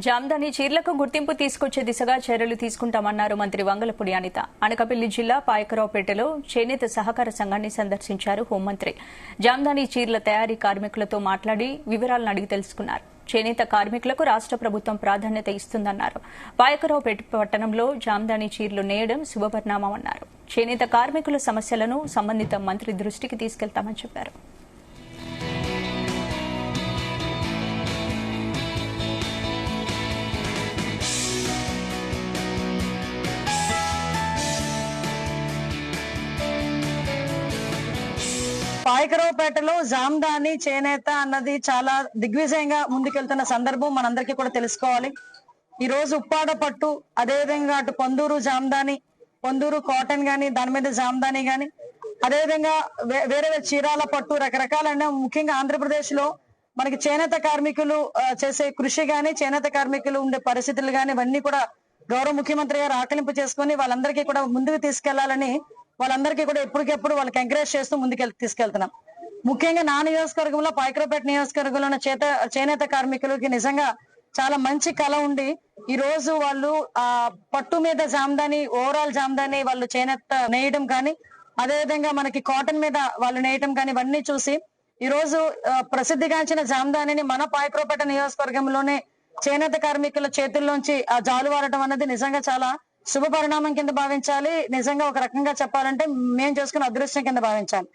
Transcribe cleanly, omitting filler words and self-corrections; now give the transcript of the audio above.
జామ్దాని చీరలకు గుర్తింపు తీసుకొచ్చే దిశగా చర్యలు తీసుకుంటామన్నారు మంత్రి వంగలపూడి అనిత. అనకాపల్లి జిల్లా పాయకరావుపేటలో చేనేత సహకార సంఘాన్ని సందర్శించారు హోంమంత్రి. జామ్దాని చీరల తయారీ కార్మికులతో మాట్లాడి వివరాలను అడిగి తెలుసుకున్నారు. చేనేత కార్మికులకు రాష్ట ప్రభుత్వం ప్రాధాన్యత ఇస్తుందన్నారు. పాయకరావుపేట పట్టణంలో జామ్దాని చీరలు నేయడం శుభపరిణామమన్నారు. చేనేత కార్మికుల సమస్యలను సంబంధిత మంత్రి దృష్టికి తీసుకెళ్తామని చెప్పారు. పాయకరావుపేటలో జామ్దాని చేనేత అన్నది చాలా దిగ్విజయంగా ముందుకెళ్తున్న సందర్భం మనందరికీ కూడా తెలుసుకోవాలి. ఈ రోజు ఉప్పాడ పట్టు, అదేవిధంగా అటు పొందూరు జామ్దాని, పొందూరు కాటన్ గాని, దాని మీద జామ్దాని గాని, అదేవిధంగా వేరే చీరాల పట్టు, రకరకాలైన ముఖ్యంగా ఆంధ్రప్రదేశ్ లో మనకి చేనేత కార్మికులు చేసే కృషి గాని, చేనేత కార్మికులు ఉండే పరిస్థితులు గాని, ఇవన్నీ కూడా గౌరవ ముఖ్యమంత్రి గారు ఆకలింపు చేసుకుని వాళ్ళందరికీ కూడా ముందుకు తీసుకెళ్లాలని వాళ్ళందరికీ కూడా ఎప్పటికెప్పుడు వాళ్ళకి ఎంకరేజ్ చేస్తూ తీసుకెళ్తున్నాం. ముఖ్యంగా నా నియోజకవర్గంలో, పాయకరావుపేట నియోజకవర్గంలో ఉన్న చేనేత కార్మికులకి నిజంగా చాలా మంచి కళ ఉండి ఈ రోజు వాళ్ళు పట్టు మీద జామ్దాని, ఓవరాల్ జామ్దాని వాళ్ళు చేనేత నేయడం కానీ, అదేవిధంగా మనకి కాటన్ మీద వాళ్ళు నేయడం కానీ, ఇవన్నీ చూసి ఈ రోజు ప్రసిద్ధిగాంచిన జామ్దానిని మన పాయకరావుపేట నియోజకవర్గంలోనే చేనేత కార్మికుల చేతుల్లోంచి జాలువారడం అన్నది నిజంగా చాలా శుభ పరిణామం కింద భావించాలి. నిజంగా ఒక రకంగా చెప్పాలంటే మేము చేసుకున్న అదృష్టం కింద భావించాలి.